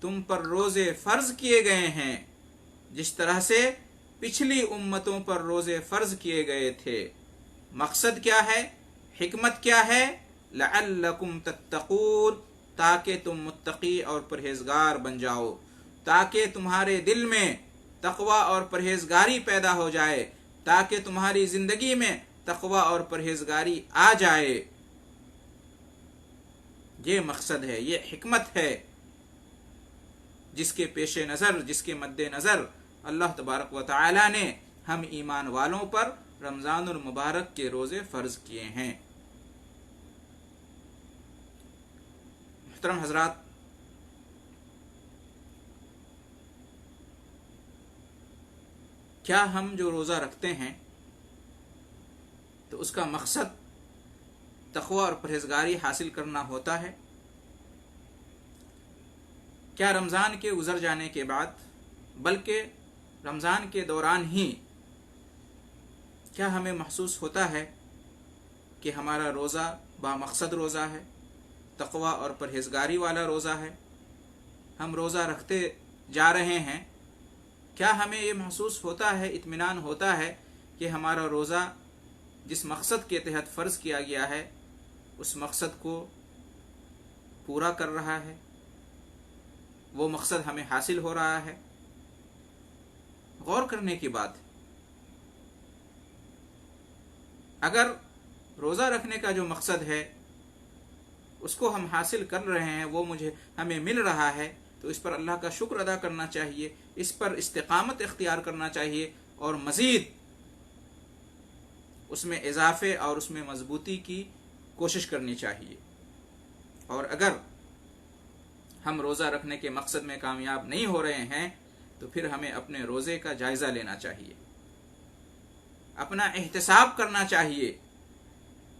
تم پر روزے فرض کیے گئے ہیں جس طرح سے پچھلی امتوں پر روزے فرض کیے گئے تھے۔ مقصد کیا ہے؟ حکمت کیا ہے؟ لعلکم تتقون، تاکہ تم متقی اور پرہیزگار بن جاؤ، تاکہ تمہارے دل میں تقوی اور پرہیزگاری پیدا ہو جائے، تاکہ تمہاری زندگی میں تقوی اور پرہیزگاری آ جائے۔ یہ مقصد ہے، یہ حکمت ہے جس کے پیش نظر، جس کے مد نظر اللہ تبارک و تعالی نے ہم ایمان والوں پر رمضان المبارک کے روزے فرض کیے ہیں۔ محترم حضرات، کیا ہم جو روزہ رکھتے ہیں تو اس کا مقصد تقوی اور پرہیزگاری حاصل کرنا ہوتا ہے؟ کیا رمضان کے گزر جانے کے بعد، بلکہ رمضان کے دوران ہی کیا ہمیں محسوس ہوتا ہے کہ ہمارا روزہ بامقصد روزہ ہے، تقوی اور پرہیزگاری والا روزہ ہے، ہم روزہ رکھتے جا رہے ہیں؟ کیا ہمیں یہ محسوس ہوتا ہے، اطمینان ہوتا ہے کہ ہمارا روزہ جس مقصد کے تحت فرض کیا گیا ہے اس مقصد کو پورا کر رہا ہے، وہ مقصد ہمیں حاصل ہو رہا ہے؟ غور کرنے کی بات ہے۔ اگر روزہ رکھنے کا جو مقصد ہے اس کو ہم حاصل کر رہے ہیں، وہ ہمیں مل رہا ہے، تو اس پر اللہ کا شکر ادا کرنا چاہیے، اس پر استقامت اختیار کرنا چاہیے، اور مزید اس میں اضافے اور اس میں مضبوطی کی کوشش کرنی چاہیے۔ اور اگر ہم روزہ رکھنے کے مقصد میں کامیاب نہیں ہو رہے ہیں تو پھر ہمیں اپنے روزے کا جائزہ لینا چاہیے، اپنا احتساب کرنا چاہیے،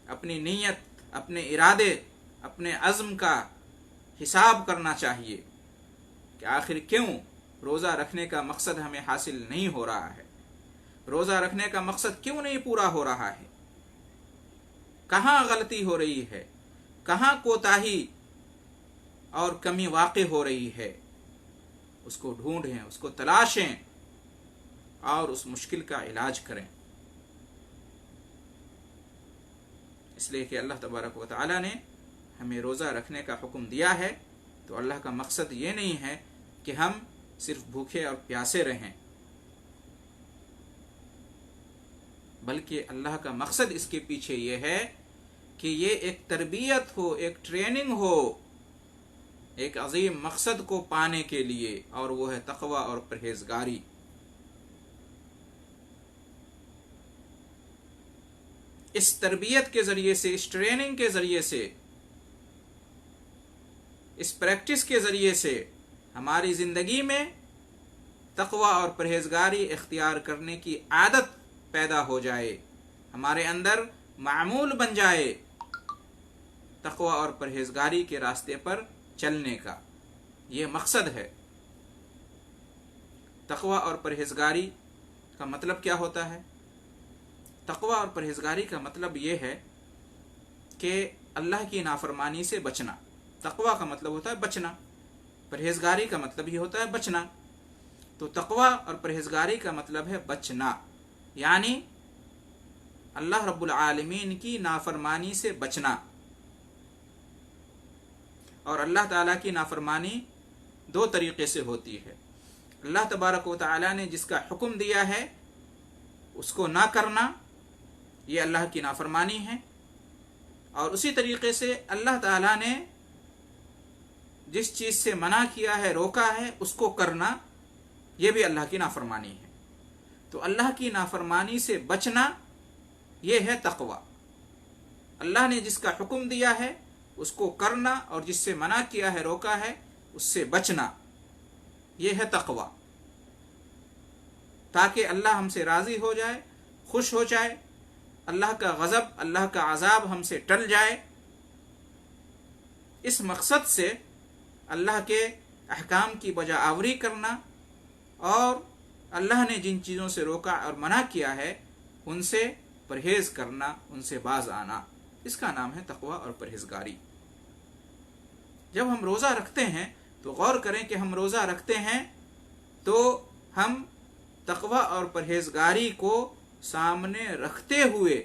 اپنی نیت، اپنے ارادے، اپنے عزم کا حساب کرنا چاہیے کہ آخر کیوں روزہ رکھنے کا مقصد ہمیں حاصل نہیں ہو رہا ہے، روزہ رکھنے کا مقصد کیوں نہیں پورا ہو رہا ہے، کہاں غلطی ہو رہی ہے، کہاں کوتاہی اور کمی واقع ہو رہی ہے، اس کو ڈھونڈیں، اس کو تلاشیں اور اس مشکل کا علاج کریں۔ اس لیے کہ اللہ تبارک و تعالی نے ہمیں روزہ رکھنے کا حکم دیا ہے تو اللہ کا مقصد یہ نہیں ہے کہ ہم صرف بھوکے اور پیاسے رہیں، بلکہ اللہ کا مقصد اس کے پیچھے یہ ہے کہ یہ ایک تربیت ہو، ایک ٹریننگ ہو، ایک عظیم مقصد کو پانے کے لیے، اور وہ ہے تقوی اور پرہیزگاری۔ اس تربیت کے ذریعے سے، اس ٹریننگ کے ذریعے سے، اس پریکٹس کے ذریعے سے ہماری زندگی میں تقوی اور پرہیزگاری اختیار کرنے کی عادت پیدا ہو جائے، ہمارے اندر معمول بن جائے تقوی اور پرہیزگاری کے راستے پر چلنے کا۔ یہ مقصد ہے۔ تقوی اور پرہیزگاری کا مطلب کیا ہوتا ہے؟ تقوی اور پرہیزگاری کا مطلب یہ ہے کہ اللہ کی نافرمانی سے بچنا۔ تقوی کا مطلب ہوتا ہے بچنا، پرہیزگاری کا مطلب یہ ہوتا ہے بچنا۔ تو تقوی اور پرہیزگاری کا مطلب ہے بچنا، یعنی اللہ رب العالمین کی نافرمانی سے بچنا۔ اور اللہ تعالیٰ کی نافرمانی دو طریقے سے ہوتی ہے۔ اللہ تبارک و تعالیٰ نے جس کا حکم دیا ہے اس کو نہ کرنا، یہ اللہ کی نافرمانی ہے، اور اسی طریقے سے اللہ تعالیٰ نے جس چیز سے منع کیا ہے، روکا ہے، اس کو کرنا، یہ بھی اللہ کی نافرمانی ہے۔ تو اللہ کی نافرمانی سے بچنا یہ ہے تقوی۔ اللہ نے جس کا حکم دیا ہے اس کو کرنا، اور جس سے منع کیا ہے، روکا ہے، اس سے بچنا، یہ ہے تقوی، تاکہ اللہ ہم سے راضی ہو جائے، خوش ہو جائے، اللہ کا غضب، اللہ کا عذاب ہم سے ٹل جائے۔ اس مقصد سے اللہ کے احکام کی بجا آوری کرنا، اور اللہ نے جن چیزوں سے روکا اور منع کیا ہے ان سے پرہیز کرنا، ان سے باز آنا، اس کا نام ہے تقوی اور پرہیزگاری۔ جب ہم روزہ رکھتے ہیں تو غور کریں کہ ہم روزہ رکھتے ہیں تو ہم تقوی اور پرہیزگاری کو سامنے رکھتے ہوئے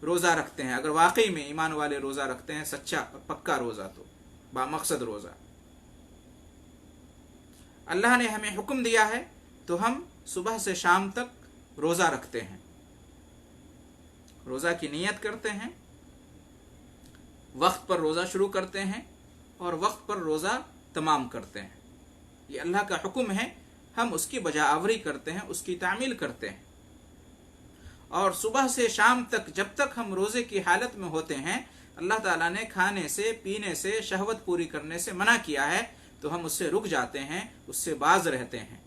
روزہ رکھتے ہیں. اگر واقعی میں ایمان والے روزہ رکھتے ہیں، سچا اور پکا روزہ، تو بامقصد روزہ. اللہ نے ہمیں حکم دیا ہے تو ہم صبح سے شام تک روزہ رکھتے ہیں، روزہ کی نیت کرتے ہیں، وقت پر روزہ شروع کرتے ہیں اور وقت پر روزہ تمام کرتے ہیں. یہ اللہ کا حکم ہے، ہم اس کی بجا آوری کرتے ہیں، اس کی تعمیل کرتے ہیں. اور صبح سے شام تک جب تک ہم روزے کی حالت میں ہوتے ہیں، اللہ تعالیٰ نے کھانے سے، پینے سے، شہوت پوری کرنے سے منع کیا ہے، تو ہم اس سے رک جاتے ہیں، اس سے باز رہتے ہیں.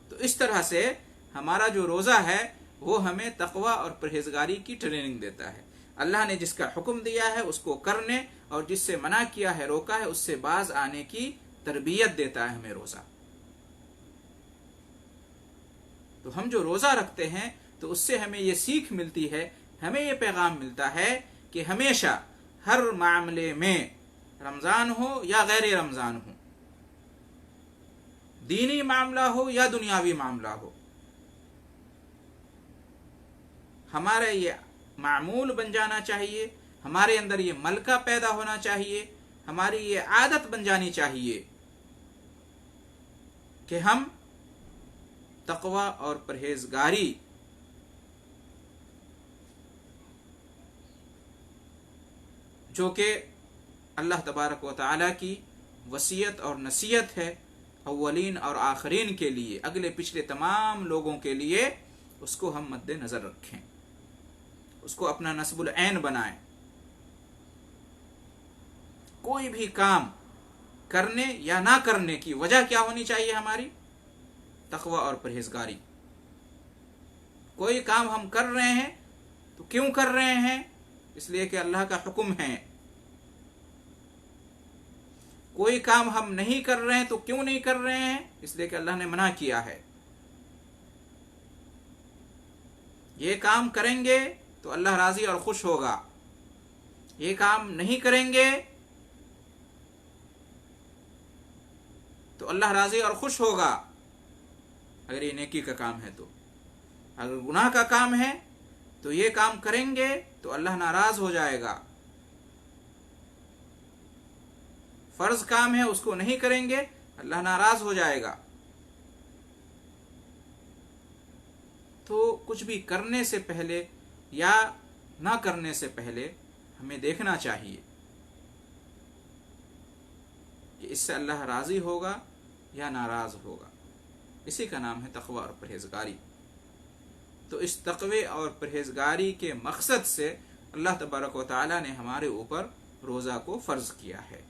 تو اس طرح سے ہمارا جو روزہ ہے وہ ہمیں تقوی اور پرہیزگاری کی ٹریننگ دیتا ہے. اللہ نے جس کا حکم دیا ہے اس کو کرنے، اور جس سے منع کیا ہے، روکا ہے، اس سے باز آنے کی تربیت دیتا ہے ہمیں روزہ. تو ہم جو روزہ رکھتے ہیں تو اس سے ہمیں یہ سیکھ ملتی ہے، ہمیں یہ پیغام ملتا ہے کہ ہمیشہ ہر معاملے میں، رمضان ہو یا غیر رمضان ہو، دینی معاملہ ہو یا دنیاوی معاملہ ہو، ہمارا یہ معمول بن جانا چاہیے، ہمارے اندر یہ ملکہ پیدا ہونا چاہیے، ہماری یہ عادت بن جانی چاہیے کہ ہم تقوی اور پرہیزگاری جو کہ اللہ تبارک و تعالی کی وصیت اور نصیحت ہے اولین اور آخرین کے لیے، اگلے پچھلے تمام لوگوں کے لیے، اس کو ہم مد نظر رکھیں، اس کو اپنا نصب العین بنائیں. کوئی بھی کام کرنے یا نہ کرنے کی وجہ کیا ہونی چاہیے؟ ہماری تقوی اور پرہیزگاری. کوئی کام ہم کر رہے ہیں تو کیوں کر رہے ہیں؟ اس لیے کہ اللہ کا حکم ہے. کوئی کام ہم نہیں کر رہے ہیں تو کیوں نہیں کر رہے ہیں؟ اس لیے کہ اللہ نے منع کیا ہے. یہ کام کریں گے تو اللہ راضی اور خوش ہوگا، یہ کام نہیں کریں گے تو اللہ راضی اور خوش ہوگا اگر یہ نیکی کا کام ہے. تو اگر گناہ کا کام ہے تو یہ کام کریں گے تو اللہ ناراض ہو جائے گا. فرض کام ہے اس کو نہیں کریں گے اللہ ناراض ہو جائے گا. تو کچھ بھی کرنے سے پہلے یا نہ کرنے سے پہلے ہمیں دیکھنا چاہیے کہ اس سے اللہ راضی ہوگا یا ناراض ہوگا. اسی کا نام ہے تقوی اور پرہیزگاری. تو اس تقوی اور پرہیزگاری کے مقصد سے اللہ تبارک و تعالی نے ہمارے اوپر روزہ کو فرض کیا ہے.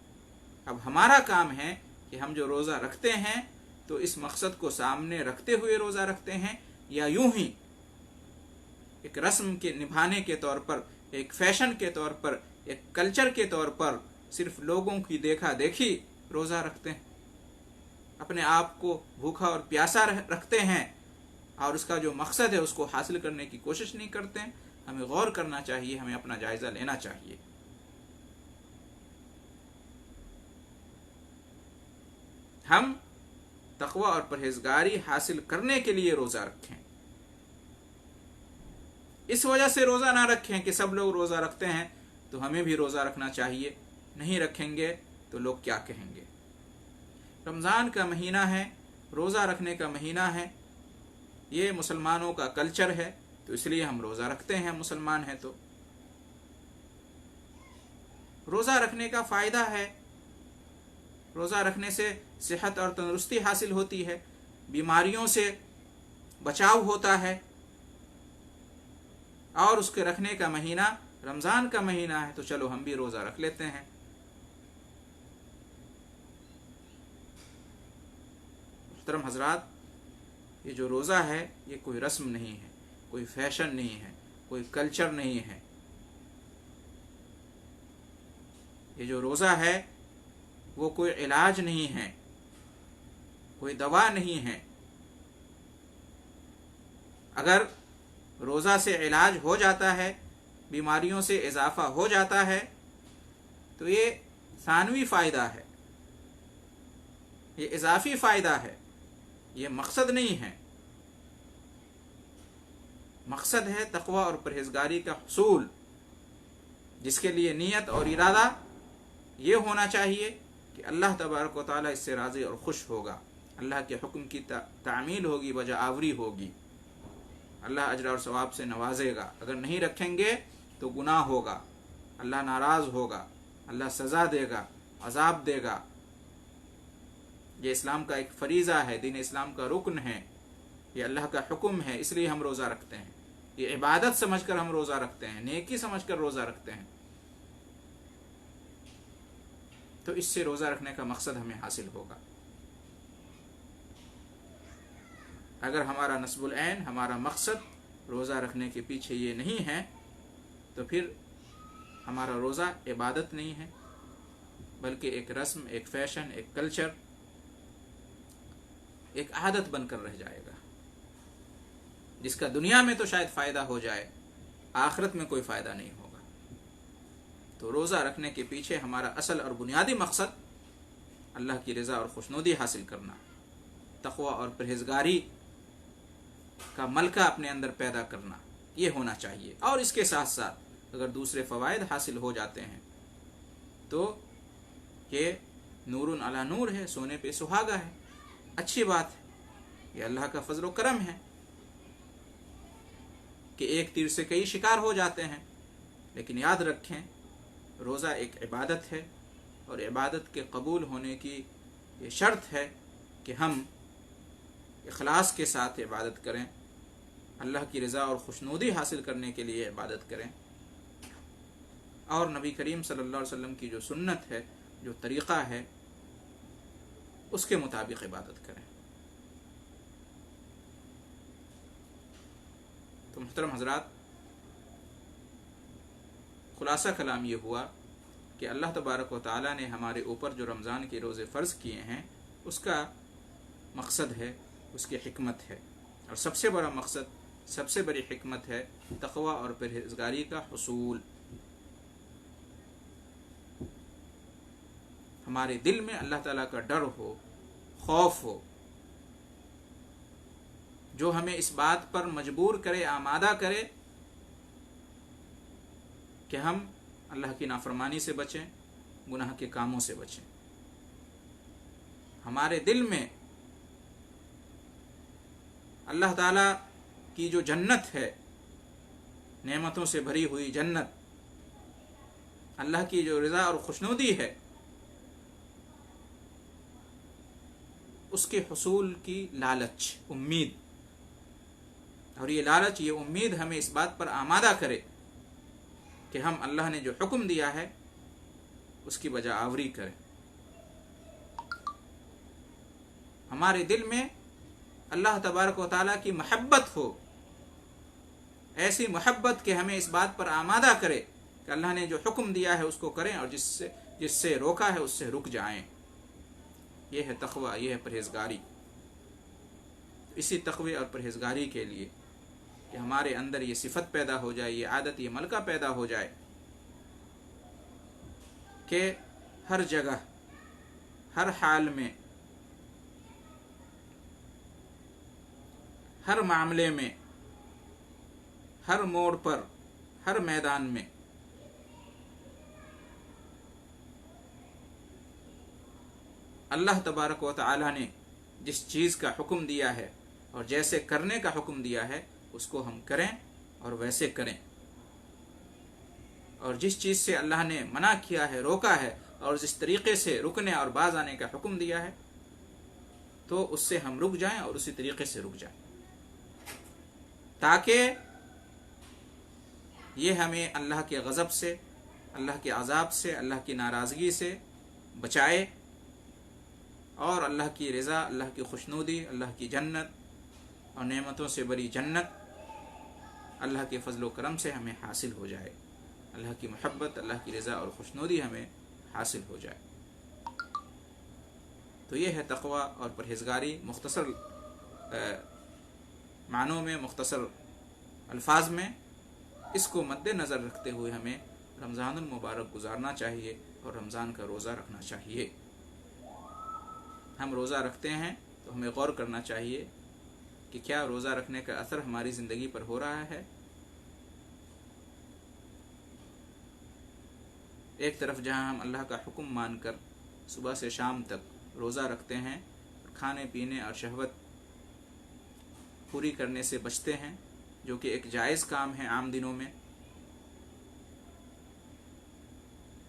اب ہمارا کام ہے کہ ہم جو روزہ رکھتے ہیں تو اس مقصد کو سامنے رکھتے ہوئے روزہ رکھتے ہیں، یا یوں ہی ایک رسم کے نبھانے کے طور پر، ایک فیشن کے طور پر، ایک کلچر کے طور پر صرف لوگوں کی دیکھا دیکھی روزہ رکھتے ہیں، اپنے آپ کو بھوکا اور پیاسا رکھتے ہیں اور اس کا جو مقصد ہے اس کو حاصل کرنے کی کوشش نہیں کرتے ہیں. ہمیں غور کرنا چاہیے، ہمیں اپنا جائزہ لینا چاہیے. ہم تقوی اور پرہیزگاری حاصل کرنے کے لیے روزہ رکھیں. اس وجہ سے روزہ نہ رکھیں کہ سب لوگ روزہ رکھتے ہیں تو ہمیں بھی روزہ رکھنا چاہیے، نہیں رکھیں گے تو لوگ کیا کہیں گے. رمضان کا مہینہ ہے، روزہ رکھنے کا مہینہ ہے، یہ مسلمانوں کا کلچر ہے تو اس لیے ہم روزہ رکھتے ہیں، مسلمان ہیں تو. روزہ رکھنے کا فائدہ ہے، روزہ رکھنے سے صحت اور تندرستی حاصل ہوتی ہے، بیماریوں سے بچاؤ ہوتا ہے، اور اس کے رکھنے کا مہینہ رمضان کا مہینہ ہے تو چلو ہم بھی روزہ رکھ لیتے ہیں. محترم حضرات، یہ جو روزہ ہے یہ کوئی رسم نہیں ہے، کوئی فیشن نہیں ہے، کوئی کلچر نہیں ہے. یہ جو روزہ ہے وہ کوئی علاج نہیں ہے، کوئی دوا نہیں ہے. اگر روزہ سے علاج ہو جاتا ہے، بیماریوں سے اضافہ ہو جاتا ہے تو یہ ثانوی فائدہ ہے. یہ اضافی فائدہ ہے، یہ مقصد نہیں ہے۔ مقصد ہے تقوی اور پرہیزگاری کا حصول، جس کے لیے نیت اور ارادہ یہ ہونا چاہیے کہ اللہ تبارک و تعالیٰ اس سے راضی اور خوش ہوگا، اللہ کے حکم کی تعمیل ہوگی، بجا آوری ہوگی، اللہ اجر اور ثواب سے نوازے گا۔ اگر نہیں رکھیں گے تو گناہ ہوگا، اللہ ناراض ہوگا، اللہ سزا دے گا، عذاب دے گا۔ یہ اسلام کا ایک فریضہ ہے، دین اسلام کا رکن ہے، یہ اللہ کا حکم ہے، اس لیے ہم روزہ رکھتے ہیں۔ یہ عبادت سمجھ کر ہم روزہ رکھتے ہیں، نیکی سمجھ کر روزہ رکھتے ہیں۔ تو اس سے روزہ رکھنے کا مقصد ہمیں حاصل ہوگا۔ اگر ہمارا نصب العین، ہمارا مقصد روزہ رکھنے کے پیچھے یہ نہیں ہے تو پھر ہمارا روزہ عبادت نہیں ہے، بلکہ ایک رسم، ایک فیشن، ایک کلچر، ایک عادت بن کر رہ جائے گا، جس کا دنیا میں تو شاید فائدہ ہو جائے، آخرت میں کوئی فائدہ نہیں ہوگا۔ تو روزہ رکھنے کے پیچھے ہمارا اصل اور بنیادی مقصد اللہ کی رضا اور خوشنودی حاصل کرنا، تقوی اور پرہیزگاری کا ملکہ اپنے اندر پیدا کرنا، یہ ہونا چاہیے۔ اور اس کے ساتھ ساتھ اگر دوسرے فوائد حاصل ہو جاتے ہیں تو یہ نور علی نور ہے، سونے پہ سہاگا ہے، اچھی بات ہے، یہ اللہ کا فضل و کرم ہے کہ ایک تیر سے کئی شکار ہو جاتے ہیں۔ لیکن یاد رکھیں، روزہ ایک عبادت ہے، اور عبادت کے قبول ہونے کی یہ شرط ہے کہ ہم اخلاص کے ساتھ عبادت کریں، اللہ کی رضا اور خوشنودی حاصل کرنے کے لیے عبادت کریں، اور نبی کریم صلی اللہ علیہ وسلم کی جو سنت ہے، جو طریقہ ہے، اس کے مطابق عبادت کریں۔ تو محترم حضرات، خلاصہ کلام یہ ہوا کہ اللہ تبارک و تعالیٰ نے ہمارے اوپر جو رمضان کے روزے فرض کیے ہیں، اس کا مقصد ہے، اس کی حکمت ہے، اور سب سے بڑا مقصد، سب سے بڑی حکمت ہے تقوی اور پرہیزگاری کا حصول۔ ہمارے دل میں اللہ تعالیٰ کا ڈر ہو، خوف ہو، جو ہمیں اس بات پر مجبور کرے، آمادہ کرے کہ ہم اللہ کی نافرمانی سے بچیں، گناہ کے کاموں سے بچیں۔ ہمارے دل میں اللہ تعالیٰ کی جو جنت ہے، نعمتوں سے بھری ہوئی جنت، اللہ کی جو رضا اور خوشنودی ہے، اس کے حصول کی لالچ، امید، اور یہ لالچ، یہ امید ہمیں اس بات پر آمادہ کرے کہ ہم اللہ نے جو حکم دیا ہے اس کی بجا آوری کریں۔ ہمارے دل میں اللہ تبارک و تعالیٰ کی محبت ہو، ایسی محبت کہ ہمیں اس بات پر آمادہ کرے کہ اللہ نے جو حکم دیا ہے اس کو کریں، اور جس سے روکا ہے اس سے رک جائیں۔ یہ ہے تقوی، یہ ہے پرہیزگاری۔ اسی تقوی اور پرہیزگاری کے لیے کہ ہمارے اندر یہ صفت پیدا ہو جائے، یہ عادت، یہ ملکہ پیدا ہو جائے کہ ہر جگہ، ہر حال میں، ہر معاملے میں، ہر موڑ پر، ہر میدان میں اللہ تبارک و تعالی نے جس چیز کا حکم دیا ہے اور جیسے کرنے کا حکم دیا ہے اس کو ہم کریں اور ویسے کریں، اور جس چیز سے اللہ نے منع کیا ہے، روکا ہے، اور جس طریقے سے رکنے اور باز آنے کا حکم دیا ہے تو اس سے ہم رک جائیں اور اسی طریقے سے رک جائیں، تاکہ یہ ہمیں اللہ کے غضب سے، اللہ کے عذاب سے، اللہ کی ناراضگی سے بچائے، اور اللہ کی رضا، اللہ کی خوشنودی، اللہ کی جنت اور نعمتوں سے بری جنت اللہ کے فضل و کرم سے ہمیں حاصل ہو جائے، اللہ کی محبت، اللہ کی رضا اور خوشنودی ہمیں حاصل ہو جائے۔ تو یہ ہے تقوی اور پرہیزگاری، مختصر معنوں میں، مختصر الفاظ میں۔ اس کو مد نظر رکھتے ہوئے ہمیں رمضان المبارک گزارنا چاہیے اور رمضان کا روزہ رکھنا چاہیے۔ ہم روزہ رکھتے ہیں تو ہمیں غور کرنا چاہیے کہ کیا روزہ رکھنے کا اثر ہماری زندگی پر ہو رہا ہے. ایک طرف جہاں ہم اللہ کا حکم مان کر صبح سے شام تک روزہ رکھتے ہیں اور کھانے پینے اور شہوت پوری کرنے سے بچتے ہیں، جو کہ ایک جائز کام ہے عام دنوں میں،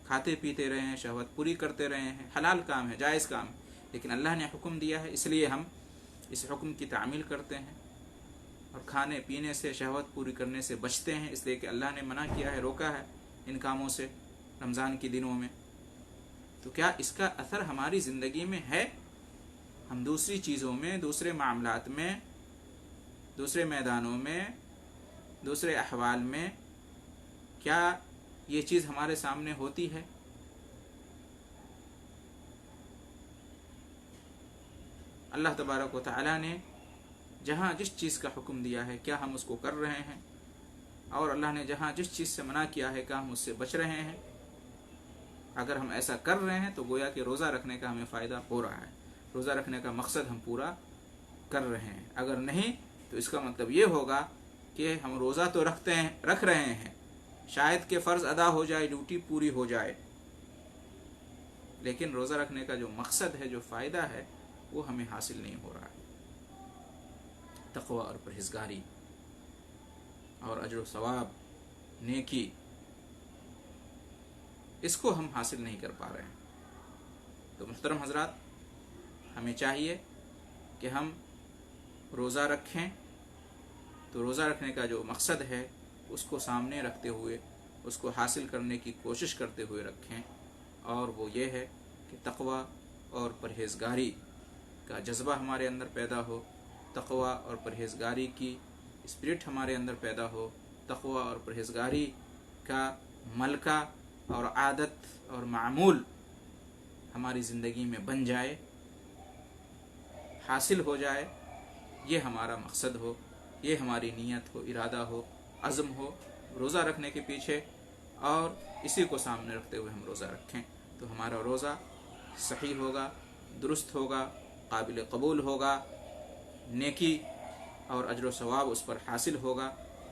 کھاتے پیتے رہے ہیں، شہوت پوری کرتے رہے ہیں، حلال کام ہے، جائز کام ہے، لیکن اللہ نے حکم دیا ہے، اس لیے ہم اس حکم کی تعمیل کرتے ہیں اور کھانے پینے سے، شہوت پوری کرنے سے بچتے ہیں، اس لیے کہ اللہ نے منع کیا ہے، روکا ہے ان کاموں سے رمضان کے دنوں میں. تو کیا اس کا اثر ہماری زندگی میں ہے؟ ہم دوسری چیزوں میں، دوسرے معاملات میں، دوسرے میدانوں میں، دوسرے احوال میں کیا یہ چیز ہمارے سامنے ہوتی ہے؟ اللہ تبارک و تعالی نے جہاں جس چیز کا حکم دیا ہے کیا ہم اس کو کر رہے ہیں، اور اللہ نے جہاں جس چیز سے منع کیا ہے کیا ہم اس سے بچ رہے ہیں؟ اگر ہم ایسا کر رہے ہیں تو گویا کہ روزہ رکھنے کا ہمیں فائدہ ہو رہا ہے، روزہ رکھنے کا مقصد ہم پورا کر رہے ہیں. اگر نہیں تو اس کا مطلب یہ ہوگا کہ ہم روزہ تو رکھ رہے ہیں، شاید کہ فرض ادا ہو جائے، ڈیوٹی پوری ہو جائے، لیکن روزہ رکھنے کا جو مقصد ہے، جو فائدہ ہے، وہ ہمیں حاصل نہیں ہو رہا ہے. تقوی اور پرہیزگاری اور اجر و ثواب، نیکی، اس کو ہم حاصل نہیں کر پا رہے ہیں. تو محترم حضرات، ہمیں چاہیے کہ ہم روزہ رکھیں تو روزہ رکھنے کا جو مقصد ہے اس کو سامنے رکھتے ہوئے اس کو حاصل کرنے کی کوشش کرتے ہوئے رکھیں، اور وہ یہ ہے کہ تقوی اور پرہیزگاری کا جذبہ ہمارے اندر پیدا ہو، تقوی اور پرہیزگاری کی اسپرٹ ہمارے اندر پیدا ہو، تقوی اور پرہیزگاری کا ملکہ اور عادت اور معمول ہماری زندگی میں بن جائے، حاصل ہو جائے. یہ ہمارا مقصد ہو، یہ ہماری نیت ہو، ارادہ ہو، عزم ہو روزہ رکھنے کے پیچھے، اور اسی کو سامنے رکھتے ہوئے ہم روزہ رکھیں تو ہمارا روزہ صحیح ہوگا، درست ہوگا، قابل قبول ہوگا، نیکی اور اجر و ثواب اس پر حاصل ہوگا،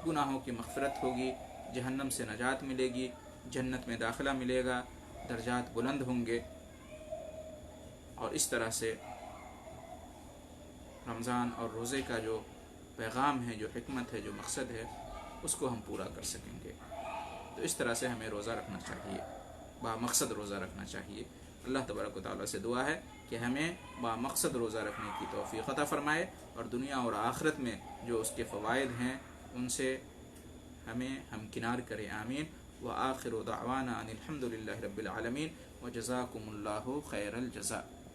گناہوں کی مغفرت ہوگی، جہنم سے نجات ملے گی، جنت میں داخلہ ملے گا، درجات بلند ہوں گے، اور اس طرح سے رمضان اور روزے کا جو پیغام ہے، جو حکمت ہے، جو مقصد ہے، اس کو ہم پورا کر سکیں گے. تو اس طرح سے ہمیں روزہ رکھنا چاہیے، با مقصد روزہ رکھنا چاہیے. اللہ تبارک و تعالیٰ سے دعا ہے کہ ہمیں با مقصد روزہ رکھنے کی توفیق عطا فرمائے، اور دنیا اور آخرت میں جو اس کے فوائد ہیں ان سے ہمیں ہمکنار کرے. آمین. وآخر دعوانا ان الحمد للہ رب العالمین، وجزاکم اللہ خیر الجزاء.